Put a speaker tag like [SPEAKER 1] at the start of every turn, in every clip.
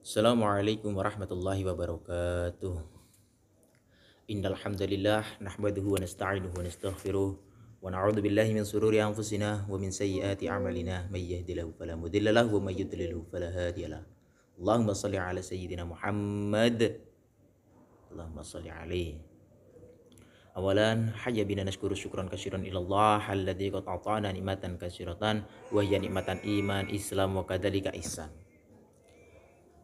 [SPEAKER 1] Assalamualaikum warahmatullahi wabarakatuh. Innal hamdalillah nahmaduhu wa nasta'inuhu wa nastaghfiruh wa na'udzu billahi min sururi anfusina wa min sayyiati a'malina may yahdihillahu fala mudilla lahu wa may yudlilhu fala hadiyalah. Allahumma shalli ala sayyidina Muhammad. Allahumma shalli alaihi. Awalan hayya bina nashkuru syukran katsiran ilallah alladzi qad ata'ana nikmatan katsiratan wa hiya nikmatan iman Islam wa kadzalika ihsan.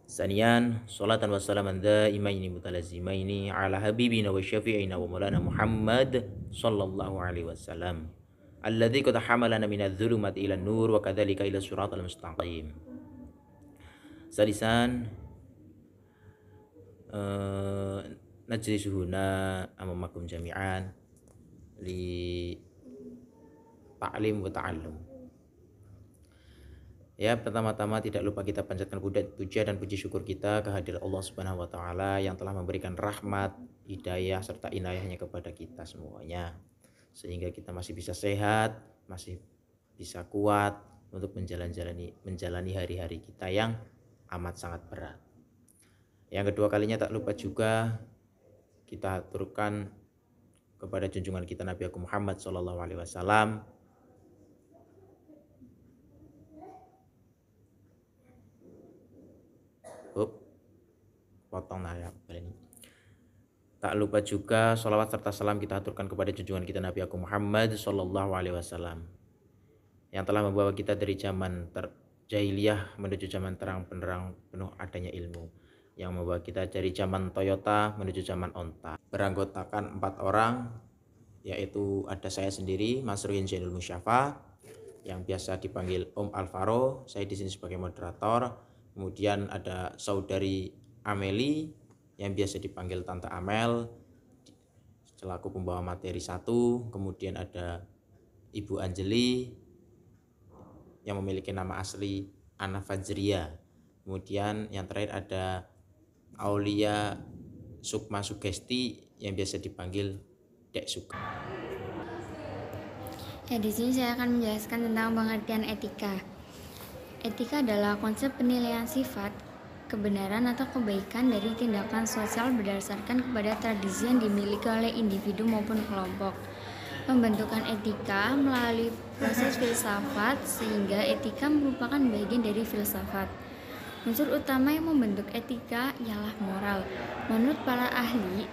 [SPEAKER 1] Saniyan salatan wa salaman daimaini mutalazimaini ala habibina wa syafi'ina wa maulana Muhammad sallallahu alaihi wasallam alladzi qad hamalana minadh dhulumati ila nur wa kadzalika ila siratal mustaqim. Salisan najlisuhuna amamakum jami'an li ta'lim wa ta'allum. Ya, pertama-tama tidak lupa kita panjatkan puja dan puji syukur kita kehadirat Allah Subhanahu wa taala yang telah memberikan rahmat, hidayah serta inayahnya kepada kita semuanya. Sehingga kita masih bisa sehat, masih bisa kuat untuk menjalani hari-hari kita yang amat sangat berat. Yang kedua kalinya tak lupa juga kita aturkan kepada junjungan kita Nabi Muhammad sallallahu alaihi wasallam Tak lupa juga sholawat serta salam kita aturkan kepada junjungan kita Nabi Muhammad sallallahu alaihi wasallam yang telah membawa kita dari zaman jahiliyah menuju zaman terang benderang penuh adanya ilmu, yang membawa kita dari zaman Toyota menuju zaman onta. Beranggotakan 4 orang, yaitu ada saya sendiri, Mas Ruhin Zainul Musyafa, yang biasa dipanggil Om Alvaro. Saya di sini sebagai moderator. Kemudian ada saudari Ameli yang biasa dipanggil Tante Amel selaku pembawa materi 1. Kemudian ada Ibu Anjeli yang memiliki nama asli Ana Fajria. Kemudian yang terakhir ada Aulia Sukma Sugesti yang biasa dipanggil Dek Suka.
[SPEAKER 2] Ya, di sini saya akan menjelaskan tentang pengertian etika. Etika adalah konsep penilaian sifat, kebenaran atau kebaikan dari tindakan sosial berdasarkan kepada tradisi yang dimiliki oleh individu maupun kelompok. Pembentukan etika melalui proses filsafat, sehingga etika merupakan bagian dari filsafat. Unsur utama yang membentuk etika ialah moral. Menurut para ahli,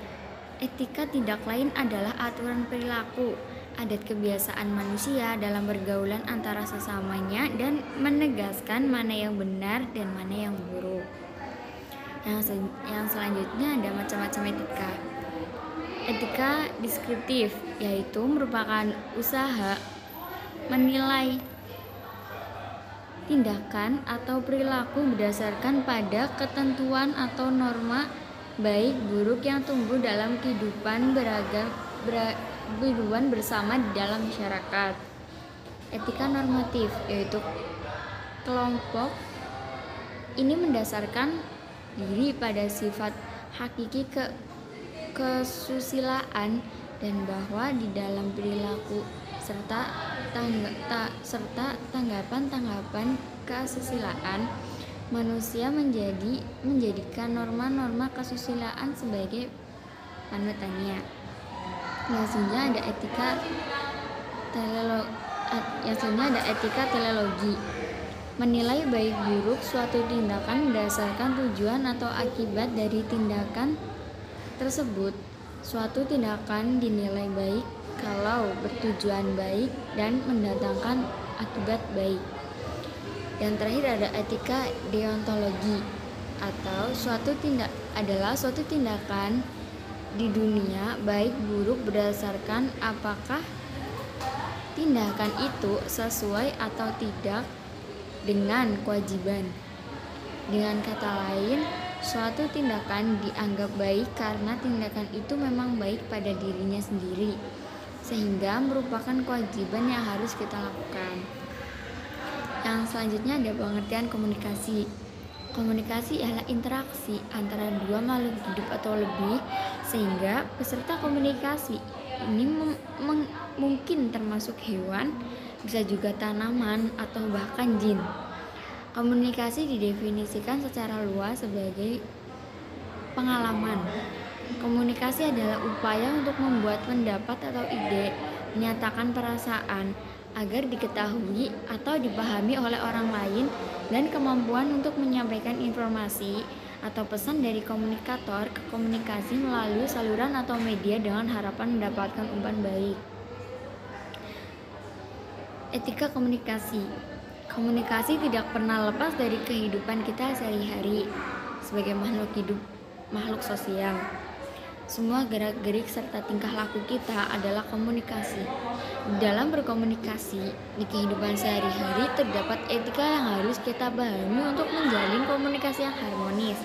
[SPEAKER 2] etika tidak lain adalah aturan perilaku, adat kebiasaan manusia dalam bergaulan antara sesamanya dan menegaskan mana yang benar dan mana yang buruk. Yang selanjutnya ada macam-macam etika. Etika deskriptif, yaitu merupakan usaha menilai tindakan atau perilaku berdasarkan pada ketentuan atau norma baik buruk yang tumbuh dalam kehidupan beragam bersama di dalam masyarakat. Etika normatif, yaitu kelompok ini mendasarkan diri pada sifat hakiki kesusilaan dan bahwa di dalam perilaku serta tanggapan-tanggapan kesusilaan manusia menjadikan norma-norma kesusilaan sebagai panutannya. Selanjutnya ada etika teleologi, menilai baik buruk suatu tindakan berdasarkan tujuan atau akibat dari tindakan tersebut. Suatu tindakan dinilai baik kalau bertujuan baik dan mendatangkan akibat baik. Yang terakhir ada etika deontologi, atau suatu tindakan di dunia baik buruk berdasarkan apakah tindakan itu sesuai atau tidak dengan kewajiban. Dengan kata lain, suatu tindakan dianggap baik karena tindakan itu memang baik pada dirinya sendiri, sehingga merupakan kewajiban yang harus kita lakukan. Yang selanjutnya ada pengertian komunikasi. Komunikasi ialah interaksi antara dua makhluk hidup atau lebih, sehingga peserta komunikasi ini mungkin termasuk hewan, bisa juga tanaman atau bahkan jin. Komunikasi didefinisikan secara luas sebagai pengalaman. Komunikasi adalah upaya untuk membuat pendapat atau ide, menyatakan perasaan agar diketahui atau dipahami oleh orang lain, dan kemampuan untuk menyampaikan informasi atau pesan dari komunikator ke komunikasi melalui saluran atau media dengan harapan mendapatkan umpan baik. Etika komunikasi. Komunikasi tidak pernah lepas dari kehidupan kita sehari-hari sebagai makhluk sosial. Semua gerak-gerik serta tingkah laku kita adalah komunikasi. Dalam berkomunikasi di kehidupan sehari-hari terdapat etika yang harus kita pahami untuk menjalin komunikasi yang harmonis.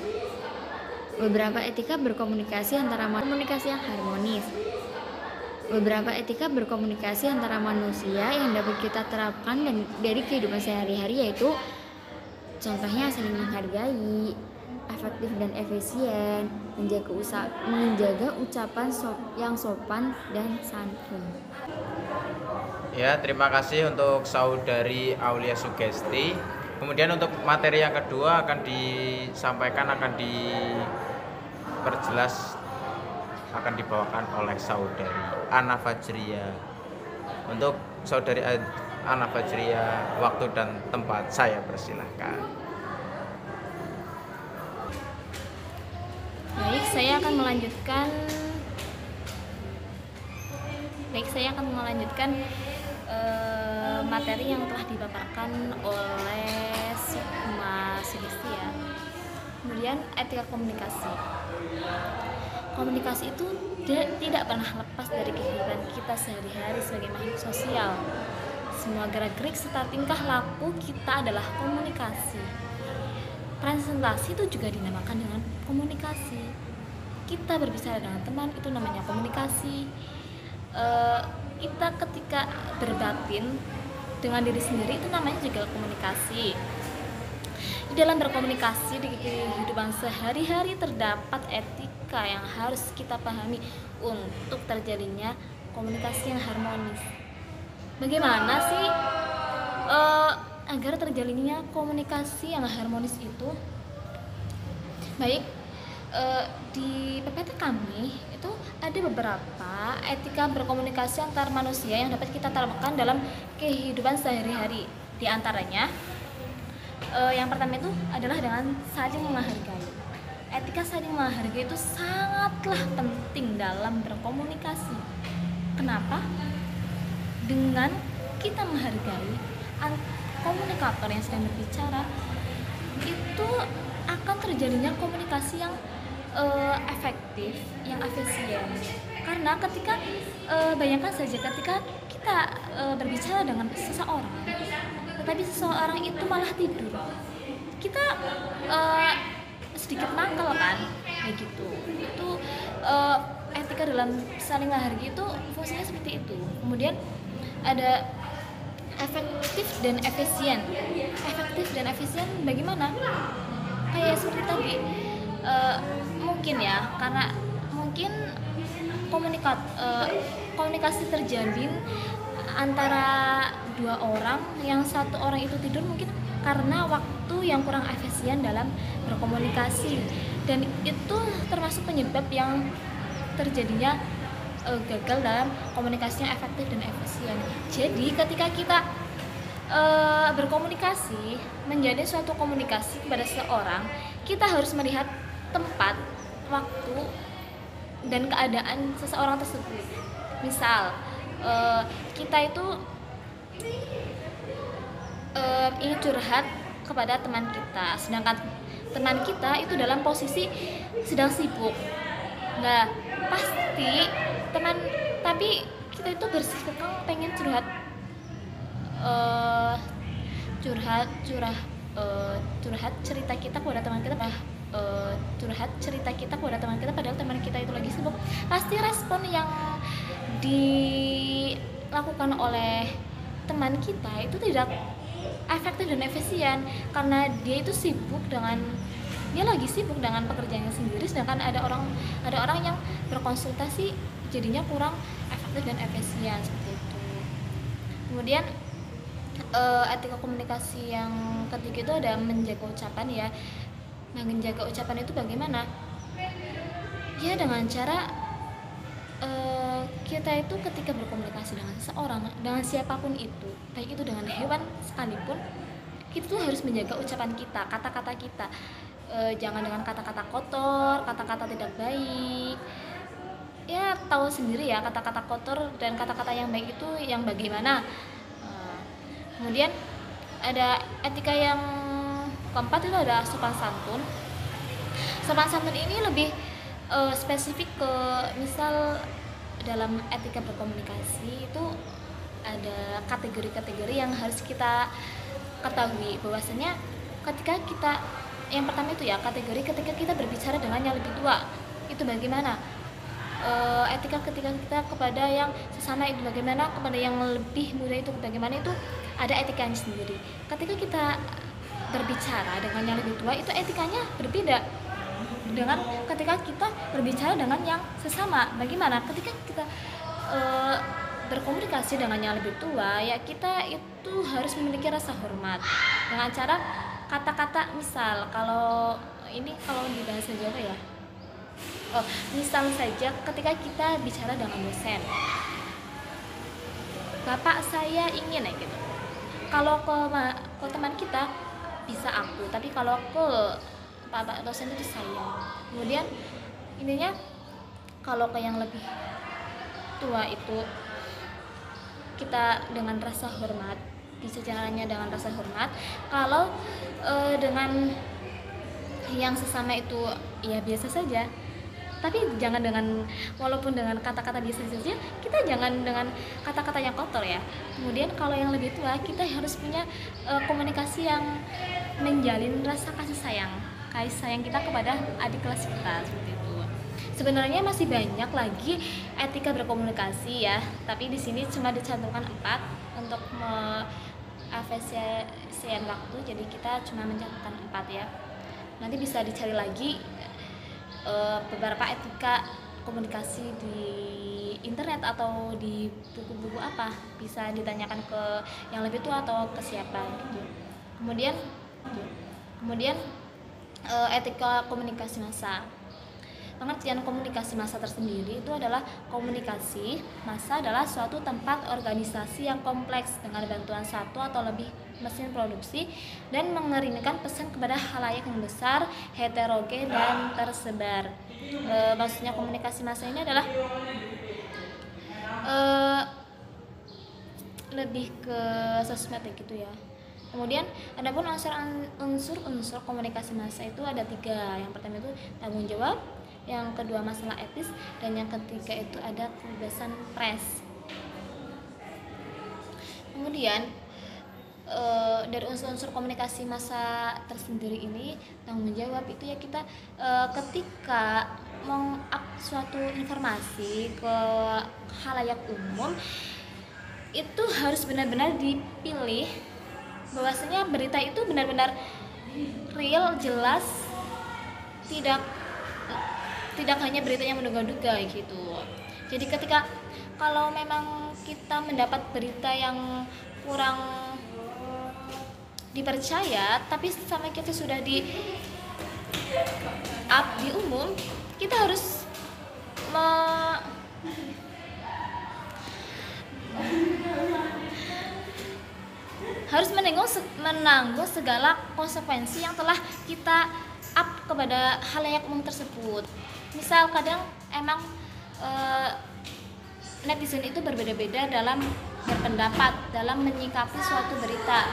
[SPEAKER 2] Beberapa etika berkomunikasi antara manusia yang dapat kita terapkan dari kehidupan sehari-hari, yaitu contohnya saling menghargai, efektif dan efisien, menjaga ucapan yang sopan dan santun.
[SPEAKER 1] Ya, terima kasih untuk saudari Aulia Sugesti. Kemudian untuk materi yang kedua akan diperjelas, akan dibawakan oleh saudari Ana Fajria. Untuk saudari Ana Fajria, waktu dan tempat saya persilahkan.
[SPEAKER 3] Baik, saya akan melanjutkan materi yang telah dipaparkan oleh Sukma Sugesti ya. Kemudian etika komunikasi. Komunikasi itu tidak pernah lepas dari kehidupan kita sehari-hari sebagai makhluk sosial. Semua gerak-gerik serta tingkah laku kita adalah komunikasi. Presentasi itu juga dinamakan dengan komunikasi. Kita berbicara dengan teman itu namanya komunikasi. Kita ketika berbatin dengan diri sendiri itu namanya juga komunikasi. Di dalam berkomunikasi di kehidupan sehari-hari terdapat etika yang harus kita pahami untuk terjadinya komunikasi yang harmonis. Bagaimana sih agar terjalinnya komunikasi yang harmonis itu? Baik, di PPT kami itu ada beberapa etika berkomunikasi antar manusia yang dapat kita terapkan dalam kehidupan sehari-hari. Di antaranya, yang pertama itu adalah dengan saling menghargai. Etika saling menghargai itu sangatlah penting dalam berkomunikasi. Kenapa? Dengan kita menghargai komunikator yang sedang berbicara, itu akan terjadinya komunikasi yang efektif, yang efisien. Karena ketika bayangkan saja ketika kita berbicara dengan seseorang, tetapi seseorang itu malah tidur, kita sedikit mangkal kan, kayak gitu. Itu etika dalam saling menghargai itu fungsinya seperti itu. Kemudian ada efektif dan efisien. Efektif dan efisien bagaimana? Kayak seperti tadi, mungkin ya, karena mungkin komunikasi terjalin antara dua orang, yang satu orang itu tidur mungkin karena waktu yang kurang efisien dalam berkomunikasi, dan itu termasuk penyebab yang terjadinya gagal dalam komunikasi yang efektif dan efisien. Jadi ketika kita berkomunikasi, menjadi suatu komunikasi kepada seseorang, kita harus melihat tempat, waktu, dan keadaan seseorang tersebut. Misal kita itu ingin curhat kepada teman kita, sedangkan teman kita itu dalam posisi sedang sibuk. Nah, pasti tapi kita itu bersikeras pengen curhat cerita kita kepada teman kita, padahal teman kita itu lagi sibuk. Pasti respon yang dilakukan oleh teman kita itu tidak efektif dan efisien, karena dia lagi sibuk dengan pekerjaannya sendiri, sedangkan ada orang yang berkonsultasi, jadinya kurang efektif dan efisien seperti itu. Kemudian Etika komunikasi yang ketiga itu ada menjaga ucapan ya. Nah, menjaga ucapan itu bagaimana? Ya dengan cara kita itu ketika berkomunikasi dengan seseorang, dengan siapapun itu, baik itu dengan hewan sekalipun, kita tuh harus menjaga ucapan kita, kata-kata kita. Jangan dengan kata-kata kotor, kata-kata tidak baik. Ya tahu sendiri ya, kata-kata kotor dan kata-kata yang baik itu yang bagaimana. Kemudian ada etika yang keempat itu ada sopan santun. Sopan santun ini lebih spesifik ke misal dalam etika berkomunikasi itu ada kategori-kategori yang harus kita ketahui bahwasanya ketika kita yang pertama itu ya kategori ketika kita berbicara dengan yang lebih tua itu bagaimana, etika ketika kita kepada yang sesama itu bagaimana, kepada yang lebih muda itu bagaimana, itu ada etikanya sendiri. Ketika kita berbicara dengan yang lebih tua itu etikanya berbeda dengan ketika kita berbicara dengan yang sesama. Bagaimana ketika kita berkomunikasi dengan yang lebih tua, ya kita itu harus memiliki rasa hormat dengan cara kata-kata. Misal kalau ini kalau di bahasa Jawa ya, misal saja ketika kita bicara dengan dosen, bapak saya ingin gitu. Kalau ke teman kita bisa aku, tapi kalau ke pak dosen itu saya. Kemudian intinya kalau ke yang lebih tua itu kita dengan rasa hormat, bicaranya dengan rasa hormat. Kalau dengan yang sesama itu ya biasa saja, tapi jangan dengan, walaupun dengan kata-kata biasa saja, kita jangan dengan kata-kata yang kotor ya. Kemudian kalau yang lebih tua kita harus punya komunikasi yang menjalin rasa kasih sayang kita kepada adik kelas kita, seperti itu. Sebenarnya masih banyak lagi etika berkomunikasi ya, tapi di sini cuma dicantumkan 4 untuk efisiensi waktu, jadi kita cuma mencantumkan 4 ya. Nanti bisa dicari lagi beberapa etika komunikasi di internet atau di buku-buku apa, bisa ditanyakan ke yang lebih tua atau ke siapa gitu. Kemudian etika komunikasi massa. Pengertian komunikasi massa tersendiri itu adalah komunikasi massa adalah suatu tempat organisasi yang kompleks dengan bantuan satu atau lebih mesin produksi dan mengirimkan pesan kepada khalayak yang besar, heterogen dan tersebar. Maksudnya komunikasi massa ini adalah lebih ke sosmed gitu ya. Kemudian adapun unsur komunikasi massa itu ada 3. Yang pertama itu tanggung jawab, yang kedua masalah etis, dan yang ketiga itu ada kebebasan pers. Kemudian dari unsur-unsur komunikasi massa tersendiri ini, tanggung jawab itu ya kita ketika meng-up suatu informasi ke khalayak umum itu harus benar-benar dipilih bahwasanya berita itu benar-benar real, jelas, tidak hanya berita yang menduga-duga gitu. Jadi ketika kalau memang kita mendapat berita yang kurang dipercaya tapi sama kita sudah di up di umum, kita harus menanggung segala konsekuensi yang telah kita up kepada khalayak umum tersebut. Misal kadang emang netizen itu berbeda-beda dalam berpendapat, dalam menyikapi suatu berita.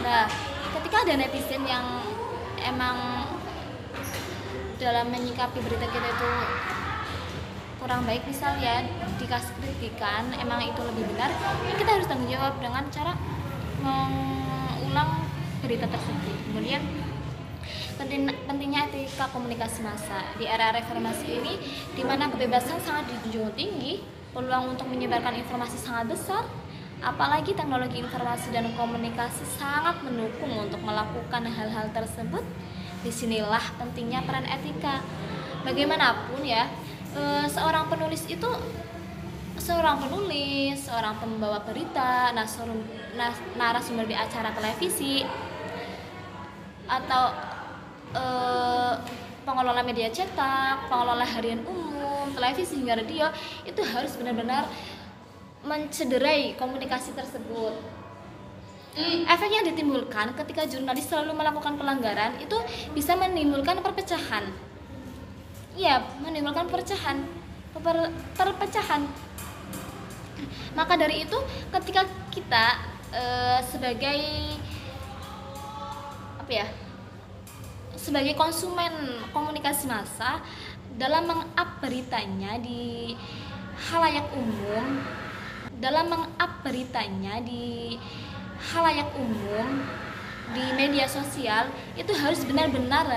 [SPEAKER 3] Nah, ketika ada netizen yang emang dalam menyikapi berita kita itu kurang baik, misal ya dikasih kritikan emang itu lebih benar, ya kita harus tanggung jawab dengan cara mengulang berita tersebut. Kemudian pentingnya etika komunikasi massa di era reformasi ini, di mana kebebasan sangat dijunjung tinggi, peluang untuk menyebarkan informasi sangat besar, apalagi teknologi informasi dan komunikasi sangat mendukung untuk melakukan hal-hal tersebut. Disinilah pentingnya peran etika. Bagaimanapun ya, seorang penulis itu seorang penulis, seorang pembawa berita, narasumber di acara televisi, atau pengelola media cetak, pengelola harian umum, televisi hingga radio, itu harus benar-benar mencederai komunikasi tersebut. Efek yang ditimbulkan ketika jurnalis selalu melakukan pelanggaran itu bisa menimbulkan perpecahan. Iya, menimbulkan perpecahan. Maka dari itu, ketika kita sebagai sebagai konsumen komunikasi massa, dalam meng-up beritanya di khalayak umum, di media sosial, itu harus benar-benar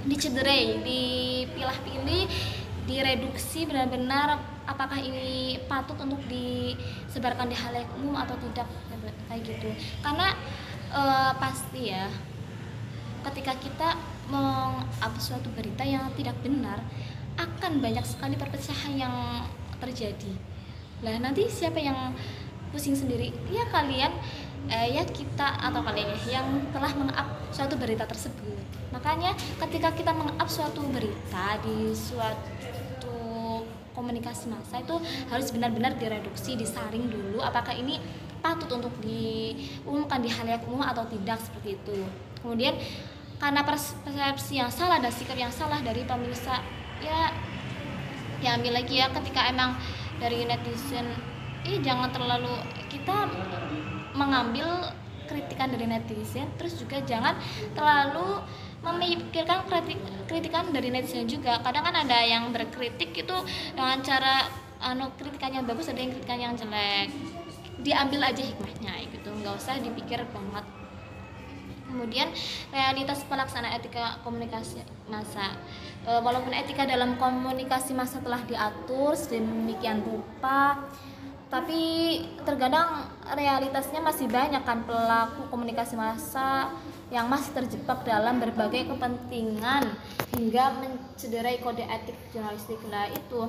[SPEAKER 3] dicederai, dipilah-pilih, direduksi benar-benar apakah ini patut untuk disebarkan di khalayak umum atau tidak, kayak gitu. Karena pasti ya, ketika kita meng-up suatu berita yang tidak benar, akan banyak sekali perpecahan yang terjadi. Lah nanti siapa yang pusing sendiri? Ya kalian, kita atau kalian yang telah meng-up suatu berita tersebut. Makanya ketika kita meng-up suatu berita di suatu komunikasi massa, itu harus benar-benar direduksi, disaring dulu apakah ini patut untuk diumumkan di khalayak umum atau tidak, seperti itu. Kemudian karena persepsi yang salah dan sikap yang salah dari pemirsa, ya ambil lagi ya, ketika emang dari netizen, jangan terlalu kita mengambil kritikan dari netizen, terus juga jangan terlalu memikirkan kritikan dari netizen juga. Kadang kan ada yang berkritik itu dengan cara kritikan yang bagus, ada yang kritikan yang jelek. Diambil aja hikmahnya gitu, nggak usah dipikir banget. Kemudian realitas pelaksanaan etika komunikasi massa, walaupun etika dalam komunikasi massa telah diatur sedemikian rupa, tapi terkadang realitasnya masih banyak kan pelaku komunikasi massa yang masih terjebak dalam berbagai kepentingan hingga mencederai kode etik jurnalistik. Nah itu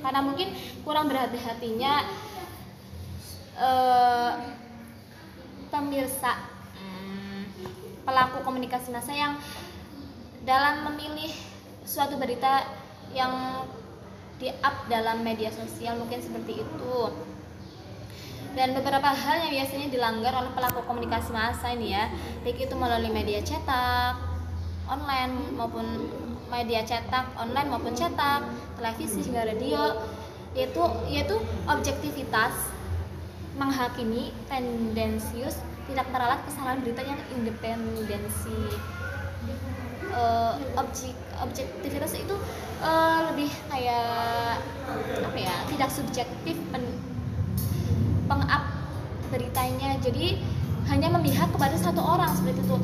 [SPEAKER 3] karena mungkin kurang berhati-hatinya pemirsa, pelaku komunikasi massa yang dalam memilih suatu berita yang di-up dalam media sosial, mungkin seperti itu. Dan beberapa hal yang biasanya dilanggar oleh pelaku komunikasi massa ini ya, baik itu melalui media cetak online maupun cetak, televisi hingga radio, yaitu objektivitas, menghakimi, tendensius, tidak meralat kesalahan berita yang independensi. Objektivitas itu lebih kayak tidak subjektif peng-up beritanya, jadi hanya memihak kepada satu orang, seperti itu.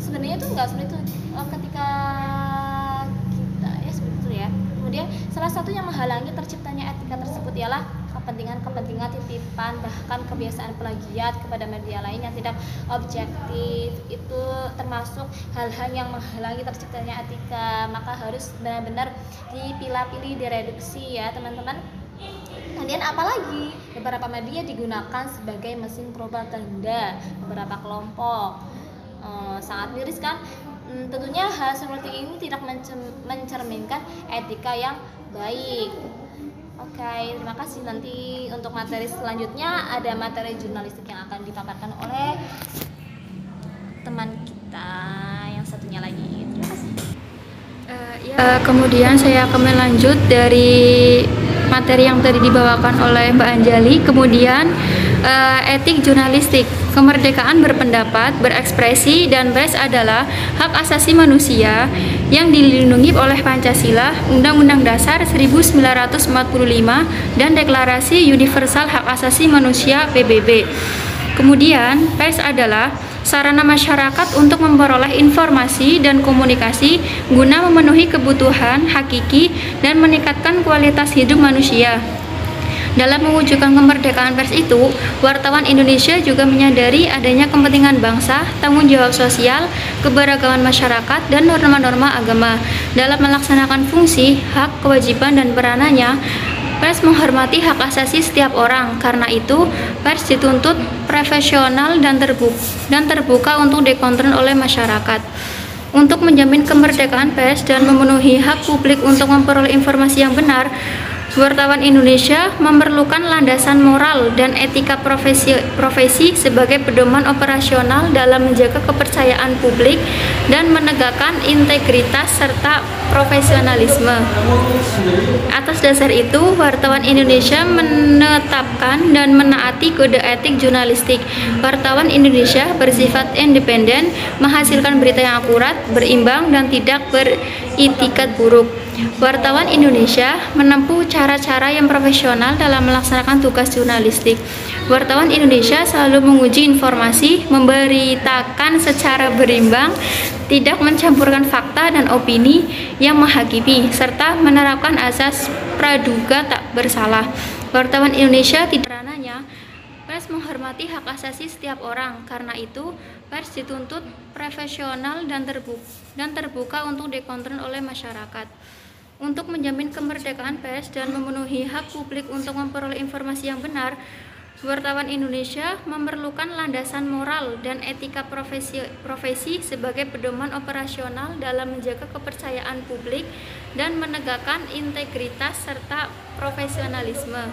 [SPEAKER 3] Sebenarnya itu enggak seperti itu ketika kita seperti itu ya. Kemudian salah satu yang menghalangi terciptanya etika tersebut ialah kepentingan titipan, bahkan kebiasaan plagiat kepada media lain yang tidak objektif. Itu termasuk hal-hal yang menghalangi terciptanya etika, maka harus benar-benar dipilah-pilih, direduksi ya teman-teman. Kemudian apalagi beberapa media digunakan sebagai mesin propaganda beberapa kelompok, sangat miris kan. Tentunya hal seperti ini tidak mencerminkan etika yang baik. Oke, terima kasih. Nanti untuk materi selanjutnya ada materi jurnalistik yang akan dipaparkan oleh teman kita yang satunya lagi. Terima kasih.
[SPEAKER 2] Kemudian saya akan melanjut dari materi yang tadi dibawakan oleh Mbak Anjali. Kemudian etik jurnalistik, kemerdekaan berpendapat, berekspresi, dan pers adalah hak asasi manusia yang dilindungi oleh Pancasila, Undang-Undang Dasar 1945, dan Deklarasi Universal Hak Asasi Manusia PBB. Kemudian pers adalah sarana masyarakat untuk memperoleh informasi dan komunikasi guna memenuhi kebutuhan hakiki dan meningkatkan kualitas hidup manusia. Dalam mewujudkan kemerdekaan pers itu, wartawan Indonesia juga menyadari adanya kepentingan bangsa, tanggung jawab sosial, keberagaman masyarakat, dan norma-norma agama. Dalam melaksanakan fungsi, hak, kewajiban, dan peranannya, pers menghormati hak asasi setiap orang. Karena itu, pers dituntut profesional dan terbuka untuk dikontrol oleh masyarakat. Untuk menjamin kemerdekaan pers dan memenuhi hak publik untuk memperoleh informasi yang benar, wartawan Indonesia memerlukan landasan moral dan etika profesi sebagai pedoman operasional dalam menjaga kepercayaan publik dan menegakkan integritas serta profesionalisme. Atas dasar itu, wartawan Indonesia menetapkan dan menaati kode etik jurnalistik. Wartawan Indonesia bersifat independen, menghasilkan berita yang akurat, berimbang, dan tidak beritikat buruk. Wartawan Indonesia menempuh cara-cara yang profesional dalam melaksanakan tugas jurnalistik. Wartawan Indonesia selalu menguji informasi, memberitakan secara berimbang, tidak mencampurkan fakta dan opini yang menghakimi, serta menerapkan asas praduga tak bersalah. Wartawan Indonesia tidak ranahnya. Pers menghormati hak asasi setiap orang. Karena itu, pers dituntut profesional dan terbuka untuk dikontrol oleh masyarakat. Untuk menjamin kemerdekaan pers dan memenuhi hak publik untuk memperoleh informasi yang benar, wartawan Indonesia memerlukan landasan moral dan etika profesi sebagai pedoman operasional dalam menjaga kepercayaan publik dan menegakkan integritas serta profesionalisme.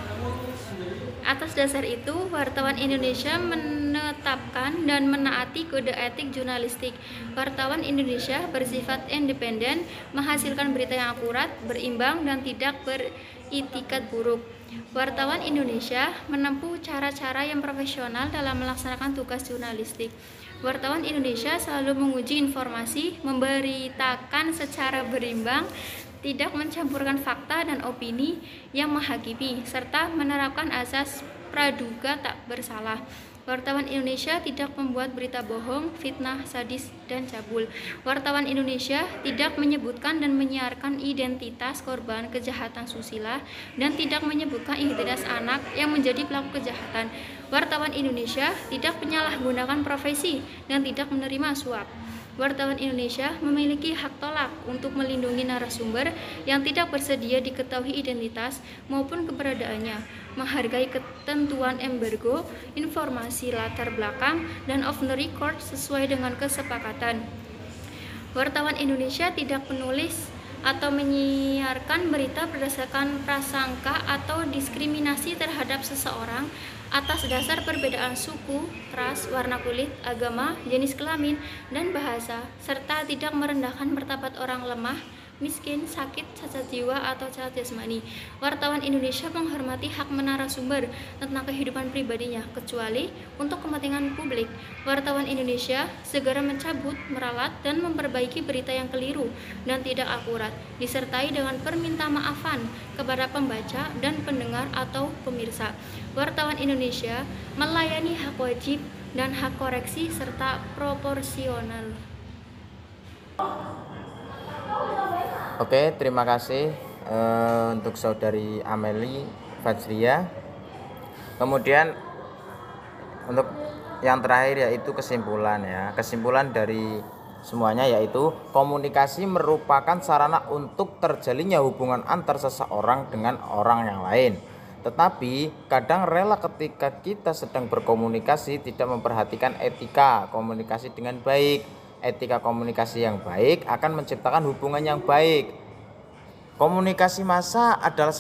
[SPEAKER 2] Atas dasar itu, wartawan Indonesia menetapkan dan menaati kode etik jurnalistik. Wartawan Indonesia bersifat independen, menghasilkan berita yang akurat, berimbang, dan tidak beritikat buruk. Wartawan Indonesia menempuh cara-cara yang profesional dalam melaksanakan tugas jurnalistik. Wartawan Indonesia selalu menguji informasi, memberitakan secara berimbang, tidak mencampurkan fakta dan opini yang menghakimi, serta menerapkan asas praduga tak bersalah. Wartawan Indonesia tidak membuat berita bohong, fitnah, sadis, dan cabul. Wartawan Indonesia tidak menyebutkan dan menyiarkan identitas korban kejahatan susila dan tidak menyebutkan identitas anak yang menjadi pelaku kejahatan. Wartawan Indonesia tidak menyalahgunakan profesi dan tidak menerima suap. Wartawan Indonesia memiliki hak tolak untuk melindungi narasumber yang tidak bersedia diketahui identitas maupun keberadaannya, menghargai ketentuan embargo, informasi latar belakang, dan off the record sesuai dengan kesepakatan. Wartawan Indonesia tidak menulis atau menyiarkan berita berdasarkan prasangka atau diskriminasi terhadap seseorang atas dasar perbedaan suku, ras, warna kulit, agama, jenis kelamin, dan bahasa, serta tidak merendahkan martabat orang lemah, miskin, sakit, cacat jiwa, atau cacat jasmani. Wartawan Indonesia menghormati hak narasumber tentang kehidupan pribadinya, kecuali untuk kepentingan publik. Wartawan Indonesia segera mencabut, meralat, dan memperbaiki berita yang keliru dan tidak akurat, disertai dengan permintaan kepada pembaca dan pendengar atau pemirsa. Wartawan Indonesia melayani hak wajib dan hak koreksi serta proporsional.
[SPEAKER 1] Oke, terima kasih untuk saudari Ameli Fajria. Kemudian untuk yang terakhir yaitu kesimpulan ya. Kesimpulan dari semuanya yaitu komunikasi merupakan sarana untuk terjalinnya hubungan antar seseorang dengan orang yang lain. Tetapi kadang rela ketika kita sedang berkomunikasi tidak memperhatikan etika komunikasi dengan baik. Etika komunikasi yang baik akan menciptakan hubungan yang baik. Komunikasi massa adalah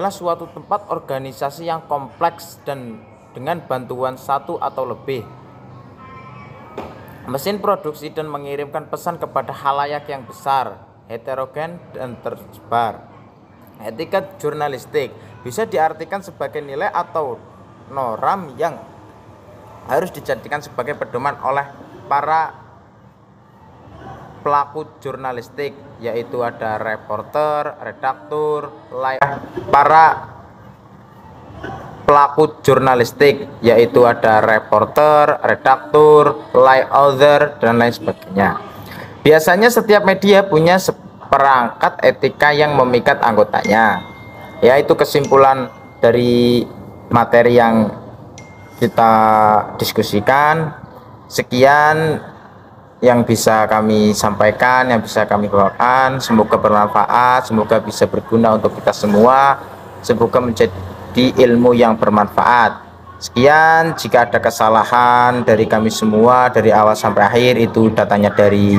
[SPEAKER 1] suatu tempat organisasi yang kompleks dan dengan bantuan satu atau lebih mesin produksi dan mengirimkan pesan kepada khalayak yang besar, heterogen dan tersebar. Etika jurnalistik bisa diartikan sebagai nilai atau norm yang harus dijadikan sebagai pedoman oleh para pelaku jurnalistik, yaitu ada reporter, redaktur, para pelaku jurnalistik, yaitu ada reporter, redaktur, layout, dan lain sebagainya. Biasanya setiap media punya seperangkat etika yang memikat anggotanya. Yaitu kesimpulan dari materi yang kita diskusikan. Sekian yang bisa kami sampaikan, yang bisa kami bawakan. Semoga bermanfaat, semoga bisa berguna untuk kita semua, semoga menjadi ilmu yang bermanfaat. Sekian, jika ada kesalahan dari kami semua dari awal sampai akhir, itu datanya dari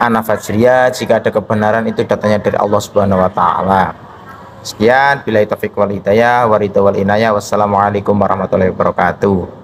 [SPEAKER 1] Ana Fajriah. Jika ada kebenaran, itu datanya dari Allah Subhanahu wa taala. Sekian, billahi taufiq wal hidayah, waridha wal inayah. Wassalamualaikum warahmatullahi wabarakatuh.